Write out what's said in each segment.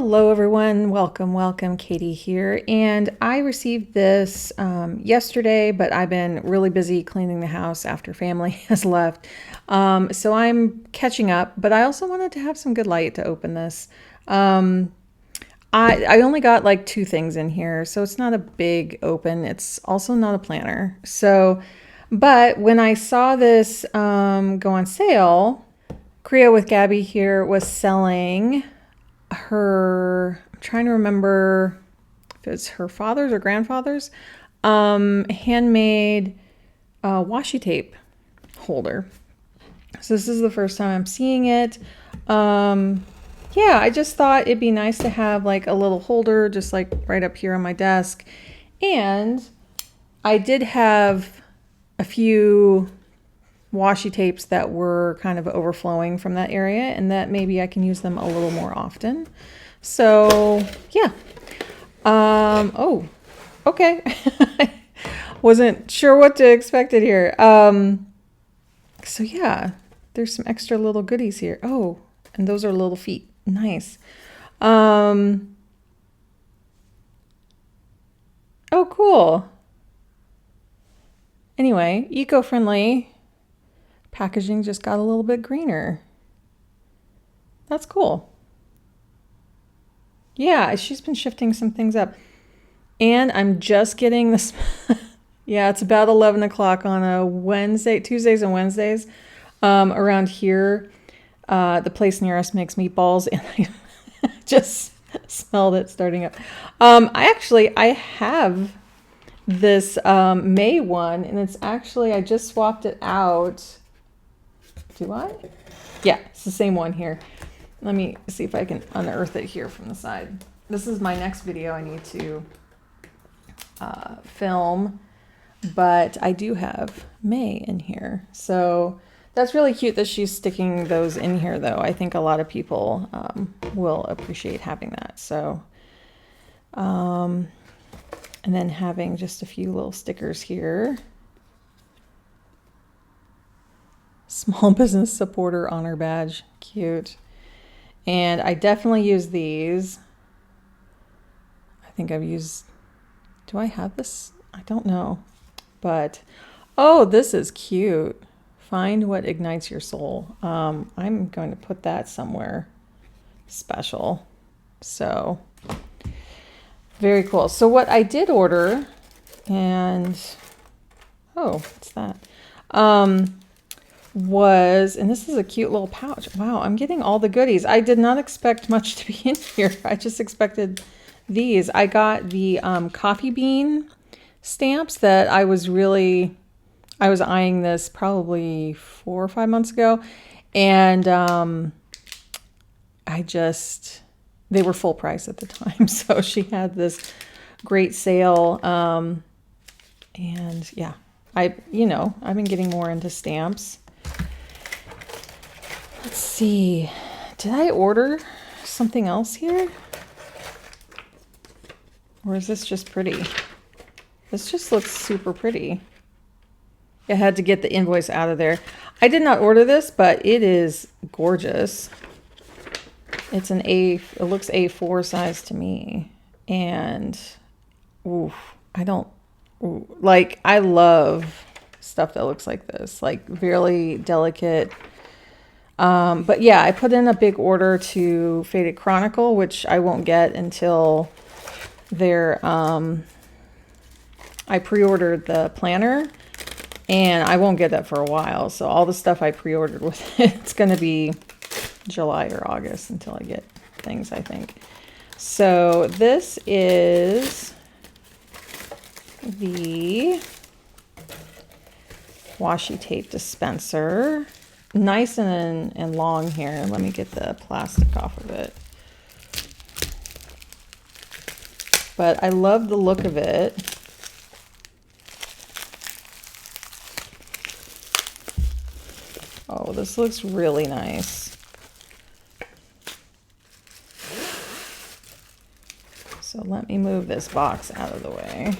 Hello everyone, welcome, Katie here. And I received this yesterday, but I've been really busy cleaning the house after family has left. So I'm catching up, but I also wanted to have some good light to open this. I only got like 2 things in here, so it's not a big open. It's also not a planner. So, but when I saw this go on sale, Crea with Gaby here was selling her, I'm trying to remember if it's her father's or grandfather's, handmade washi tape holder. So this is the first time I'm seeing it. Yeah, I just thought it'd be nice to have like a little holder just like right up here on my desk. And I did have a few washi tapes that were kind of overflowing from that area, and that maybe I can use them a little more often. So yeah. Oh, okay. Wasn't sure what to expect it here. So yeah, there's some extra little goodies here. Oh, and those are little feet. Nice. Oh, cool. Anyway, eco-friendly. Packaging just got a little bit greener. That's cool. Yeah, she's been shifting some things up. And I'm just getting this. Yeah, it's about 11 o'clock on a Wednesday, Tuesdays and Wednesdays. Around here, the place near us makes meatballs, and I just smelled it starting up. I have this May one, and it's actually, I just swapped it out. Do I? Yeah, it's the same one here. Let me see if I can unearth it here from the side. This is my next video I need to film, but I do have May in here. So that's really cute that she's sticking those in here, though. I think a lot of people will appreciate having that. So, and then having just a few little stickers here. Small business supporter honor badge. Cute. And I definitely use these. I think I've used, do I have this? I don't know. But, oh, this is cute. Find what ignites your soul. I'm going to put that somewhere special. So, very cool. So what I did order, and, oh, what's that? Was, and this is a cute little pouch. Wow, I'm getting all the goodies. I did not expect much to be in here. I just expected these. I got the coffee bean stamps that I was eyeing this probably 4 or 5 months ago. And they were full price at the time. So she had this great sale. And yeah, I've been getting more into stamps. Let's see. Did I order something else here? Or is this just pretty? This just looks super pretty. I had to get the invoice out of there. I did not order this, but it is gorgeous. It's it looks A4 size to me. And, ooh, I love stuff that looks like this, like really delicate. But yeah, I put in a big order to Faded Chronicle, which I won't get until I pre-ordered the planner, and I won't get that for a while. So all the stuff I pre-ordered with it, it's going to be July or August until I get things, I think. So this is the washi tape dispenser. Nice and long here. Let me get the plastic off of it. But I love the look of it. Oh, this looks really nice. So let me move this box out of the way.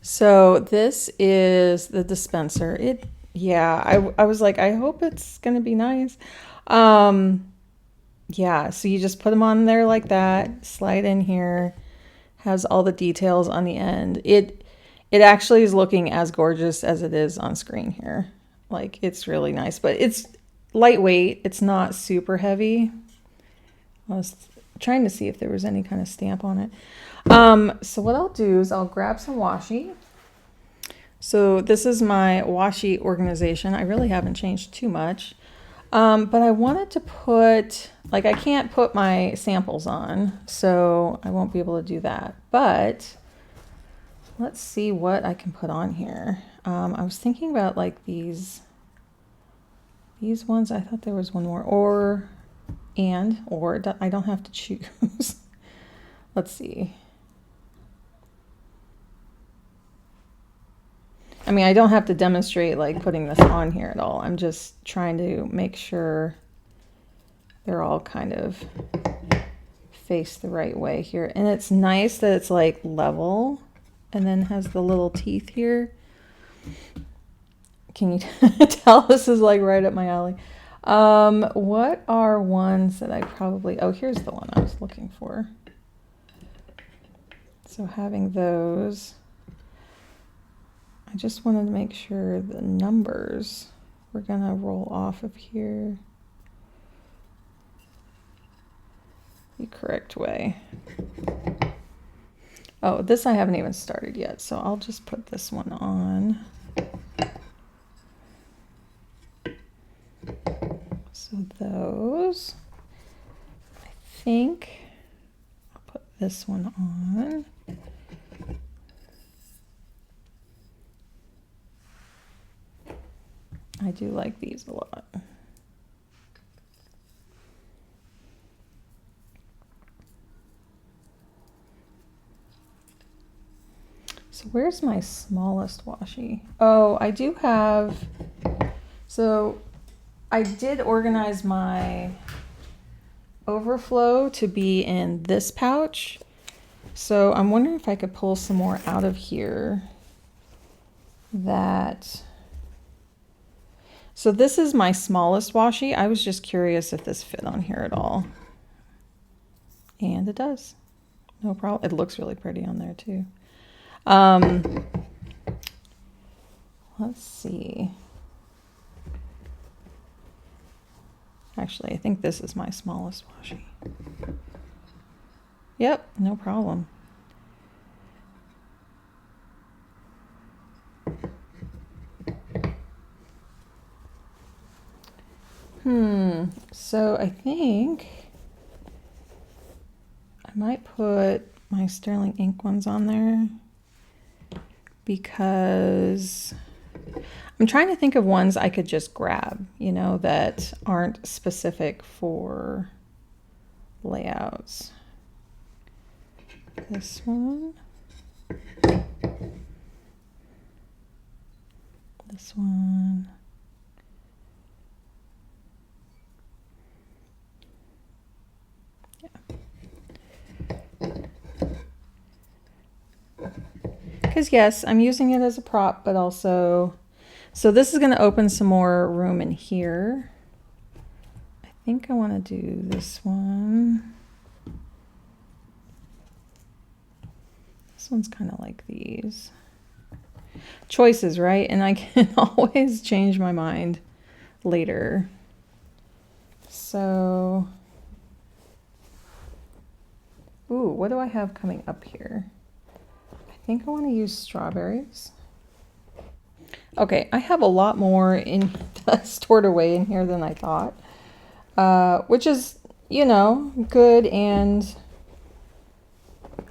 So this is the dispenser. I was like, I hope it's going to be nice. Yeah, so you just put them on there like that, slide in here, has all the details on the end. It actually is looking as gorgeous as it is on screen here. Like, it's really nice, but it's lightweight. It's not super heavy. I was trying to see if there was any kind of stamp on it. So what I'll do is I'll grab some washi. So this is my washi organization. I really haven't changed too much. But I wanted to put, like, I can't put my samples on, so I won't be able to do that. But let's see what I can put on here. I was thinking about like these ones. I thought there was one more, or I don't have to choose. Let's see. I mean, I don't have to demonstrate like putting this on here at all. I'm just trying to make sure they're all kind of faced the right way here. And it's nice that it's like level and then has the little teeth here. Can you tell this is like right up my alley? What are ones that I probably, oh, here's the one I was looking for. So having those, I just wanted to make sure the numbers were gonna roll off of here the correct way. Oh, this I haven't even started yet, so I'll just put this one on. So those, I think I'll put this one on. I do like these a lot. So where's my smallest washi? Oh, I do have, so I did organize my overflow to be in this pouch. So I'm wondering if I could pull some more out of here. So this is my smallest washi. I was just curious if this fit on here at all. And it does. No problem. It looks really pretty on there too. Let's see. Actually, I think this is my smallest washi. Yep, no problem. So I think I might put my sterling ink ones on there because I'm trying to think of ones I could just grab, you know, that aren't specific for layouts. This one. This one. Because yes, I'm using it as a prop, but also, so this is going to open some more room in here. I think I want to do this one. This one's kind of like these. Choices, right? And I can always change my mind later. So, ooh, what do I have coming up here? I think I want to use strawberries. Okay, I have a lot more in stored away in here than I thought, which is, you know, good. And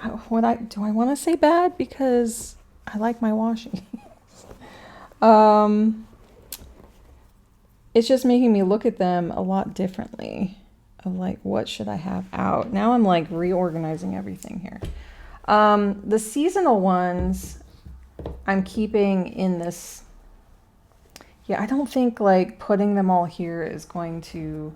do I want to say bad because I like my washi. It's just making me look at them a lot differently. Of like, what should I have out? Now I'm like reorganizing everything here. The seasonal ones I'm keeping in this. Yeah, I don't think like putting them all here is going to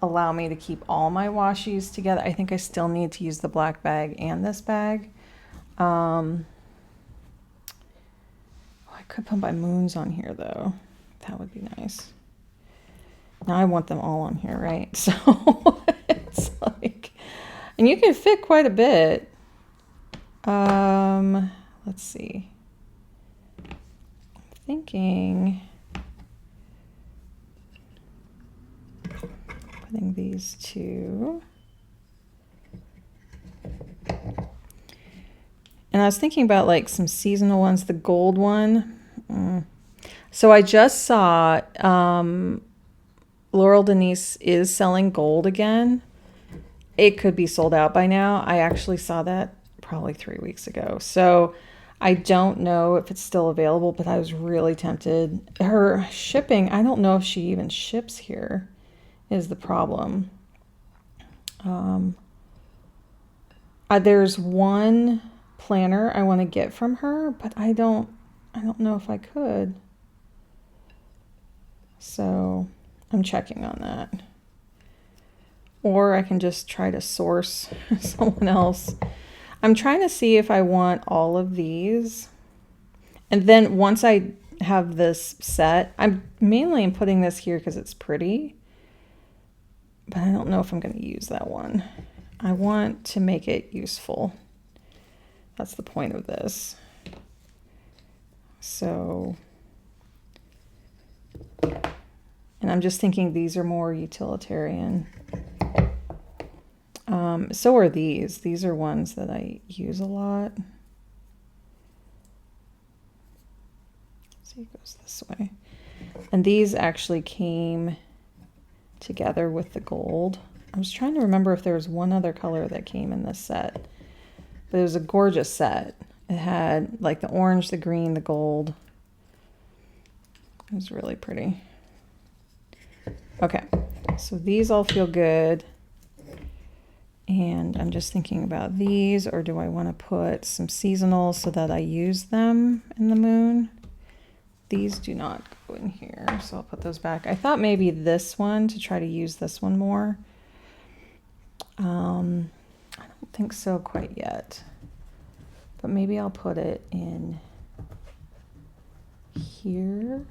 allow me to keep all my washis together. I think I still need to use the black bag and this bag. I could put my moons on here though. That would be nice. Now I want them all on here, right? So And you can fit quite a bit. Let's see. I'm thinking putting these two. And I was thinking about like some seasonal ones, the gold one. So I just saw Laurel Denise is selling gold again. It could be sold out by now. I actually saw that probably 3 weeks ago. So I don't know if it's still available, but I was really tempted. Her shipping, I don't know if she even ships here, is the problem. There's one planner I want to get from her, but I don't know if I could. So I'm checking on that. Or I can just try to source someone else. I'm trying to see if I want all of these. And then once I have this set, I'm mainly putting this here because it's pretty. But I don't know if I'm going to use that one. I want to make it useful. That's the point of this. So, and I'm just thinking these are more utilitarian. So are these. These are ones that I use a lot. See, it goes this way. And these actually came together with the gold. I was trying to remember if there was one other color that came in this set. But it was a gorgeous set. It had like the orange, the green, the gold. It was really pretty. Okay, so these all feel good. And I'm just thinking about these, or do I want to put some seasonals so that I use them in the moon? These do not go in here, so I'll put those back. I thought maybe this one, to try to use this one more. I don't think so quite yet, but maybe I'll put it in here.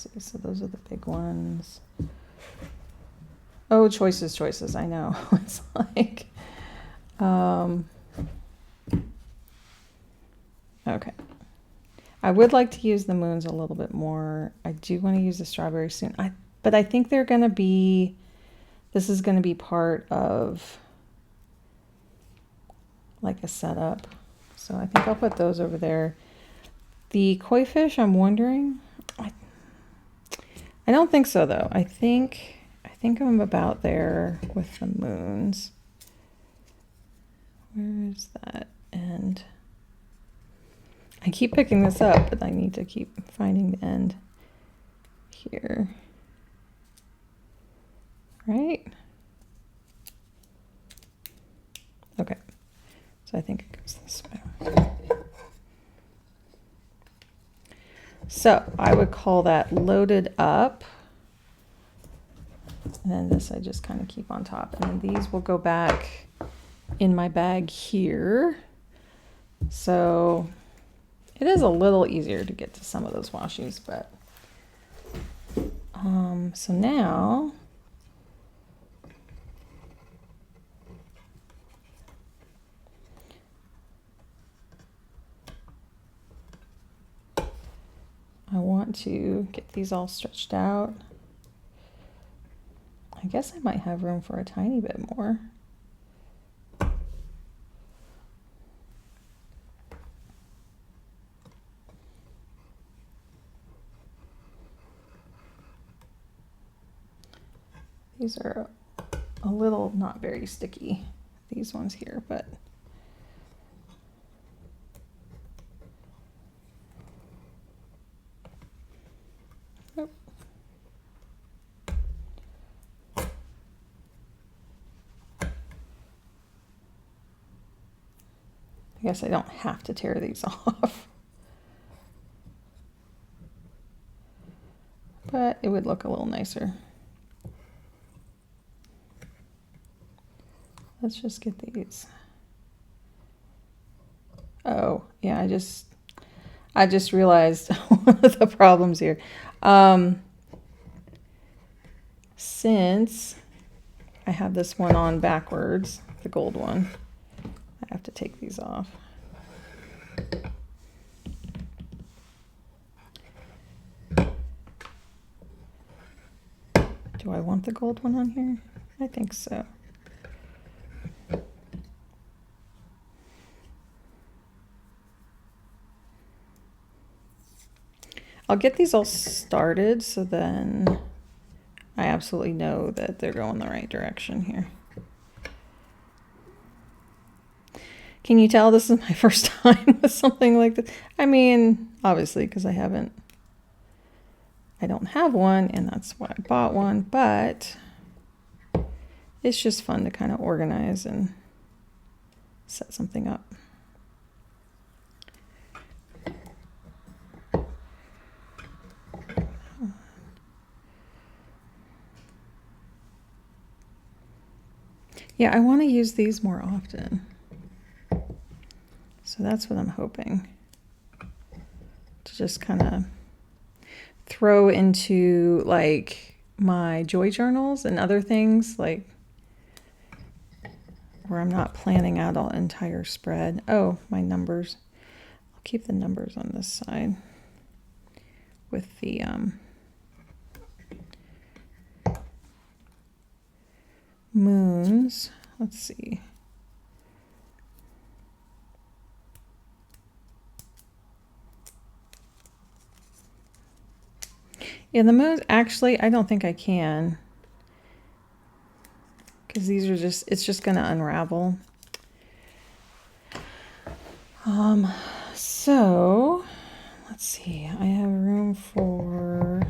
Let's see, so those are the big ones. Oh, choices, I know. It's like, okay. I would like to use the moons a little bit more. I do want to use the strawberry soon. But I think they're going to be, this is going to be part of like a setup. So I think I'll put those over there. The koi fish, I'm wondering. I don't think so though. I think I'm about there with the moons. Where is that end? I keep picking this up, but I need to keep finding the end here. Right? Okay. So I think it goes this way. So I would call that loaded up. And then this I just kind of keep on top. And then these will go back in my bag here. So it is a little easier to get to some of those washies, but so now I want to get these all stretched out. I guess I might have room for a tiny bit more. These are a little not very sticky, these ones here, but oh. I guess I don't have to tear these off, but it would look a little nicer. Let's just get these. Oh, yeah, I just realized one of the problems here. Since I have this one on backwards, the gold one, I have to take these off. Do I want the gold one on here? I think so. I'll get these all started so then I absolutely know that they're going the right direction here. Can you tell this is my first time with something like this? I mean, obviously, because I don't have one, and that's why I bought one, but it's just fun to kind of organize and set something up. Yeah, I want to use these more often. So that's what I'm hoping. To just kind of throw into like my joy journals and other things, like where I'm not planning out an entire spread. Oh, my numbers. I'll keep the numbers on this side with the moons. Let's see. Yeah, the moons, actually, I don't think I can. Because these are just, it's just going to unravel. So, let's see. I have room for,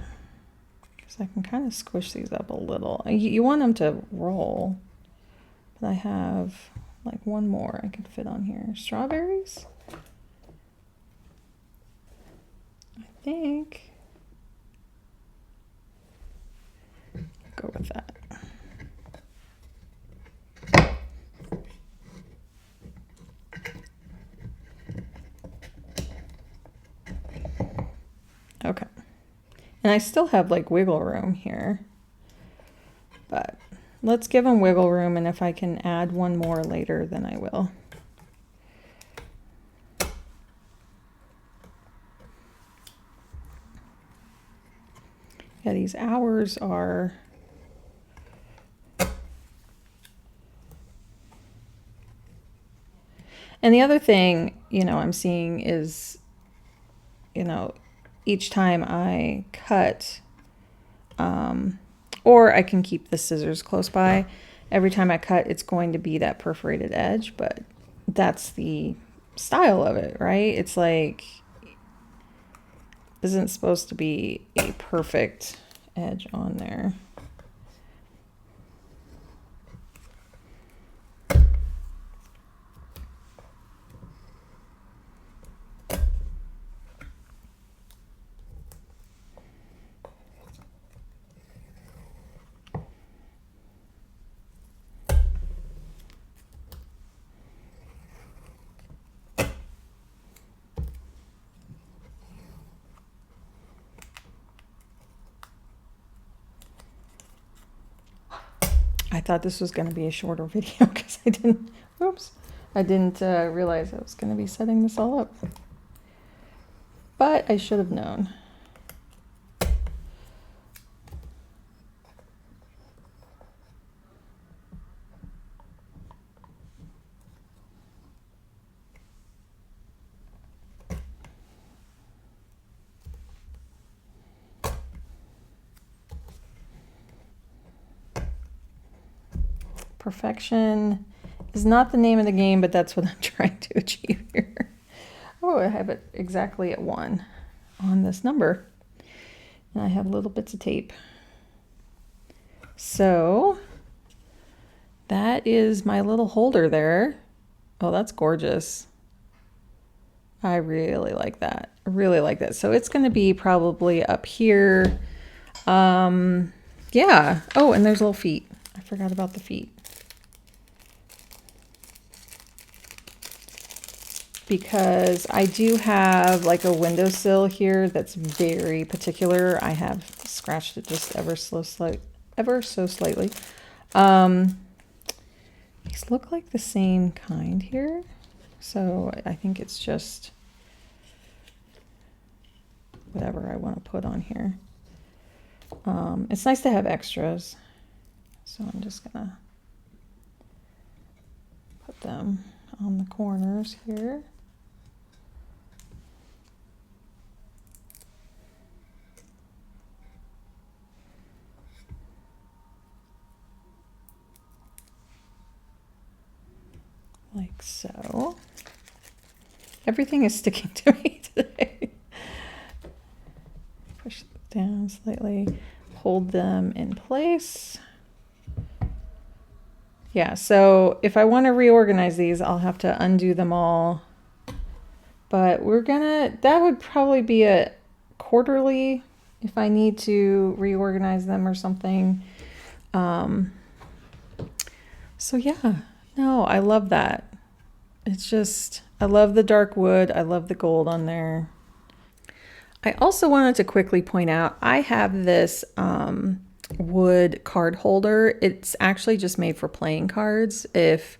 because I can kind of squish these up a little. You want them to roll. But I have like one more I could fit on here. Strawberries? I think. Go with that. Okay. And I still have like wiggle room here. But let's give them wiggle room, and if I can add one more later, then I will. Yeah, these hours are... And the other thing, you know, I'm seeing is, you know, each time I cut, or I can keep the scissors close by. Every time I cut, it's going to be that perforated edge, but that's the style of it, right? It's like, isn't supposed to be a perfect edge on there. I thought this was going to be a shorter video because I didn't realize I was going to be setting this all up. But I should have known. Perfection is not the name of the game, but that's what I'm trying to achieve here. Oh, I have it exactly at 1 on this number. And I have little bits of tape. So that is my little holder there. Oh, that's gorgeous. I really like that. I really like that. So it's going to be probably up here. Yeah. Oh, and there's little feet. I forgot about the feet. because I do have like a windowsill here that's very particular. I have scratched it just ever so slightly. These look like the same kind here. So I think it's just whatever I want to put on here. It's nice to have extras. So I'm just gonna put them on the corners here. Like so. Everything is sticking to me today. Push down slightly, hold them in place. Yeah, so if I want to reorganize these, I'll have to undo them all. But that would probably be a quarterly if I need to reorganize them or something. So yeah, no, I love that. It's just, I love the dark wood. I love the gold on there. I also wanted to quickly point out, I have this wood card holder. It's actually just made for playing cards. If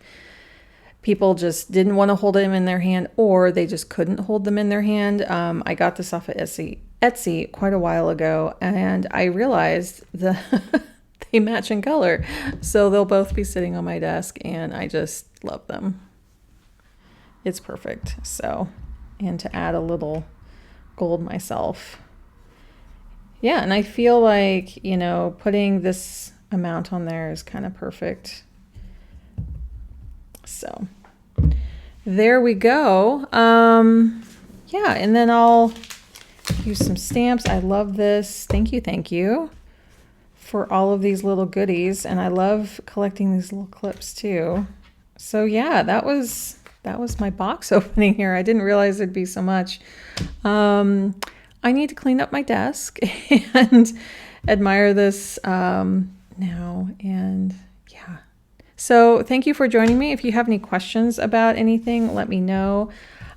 people just didn't want to hold them in their hand or they just couldn't hold them in their hand. I got this off of Etsy quite a while ago, and I realized that they match in color. So they'll both be sitting on my desk, and I just love them. It's perfect. So, and to add a little gold myself. Yeah, and I feel like, you know, putting this amount on there is kind of perfect. So there we go. Yeah, and then I'll use some stamps. I love this. Thank you for all of these little goodies. And I love collecting these little clips too. So yeah, that was my box opening here. I didn't realize there'd be so much. I need to clean up my desk and admire this now. And yeah. So thank you for joining me. If you have any questions about anything, let me know.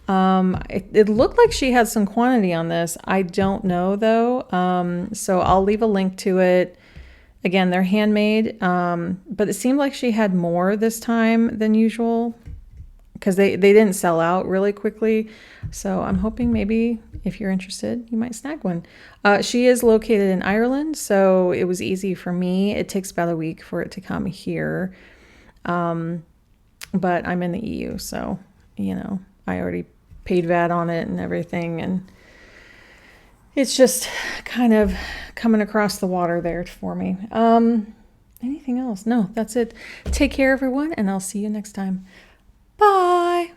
It looked like she had some quantity on this. I don't know though. So I'll leave a link to it. Again, they're handmade, but it seemed like she had more this time than usual because they didn't sell out really quickly. So I'm hoping maybe if you're interested, you might snag one. She is located in Ireland, so it was easy for me. It takes about a week for it to come here. But I'm in the EU, so, you know, I already paid VAT on it and everything. And it's just kind of coming across the water there for me. Anything else? No, that's it. Take care, everyone, and I'll see you next time. Bye.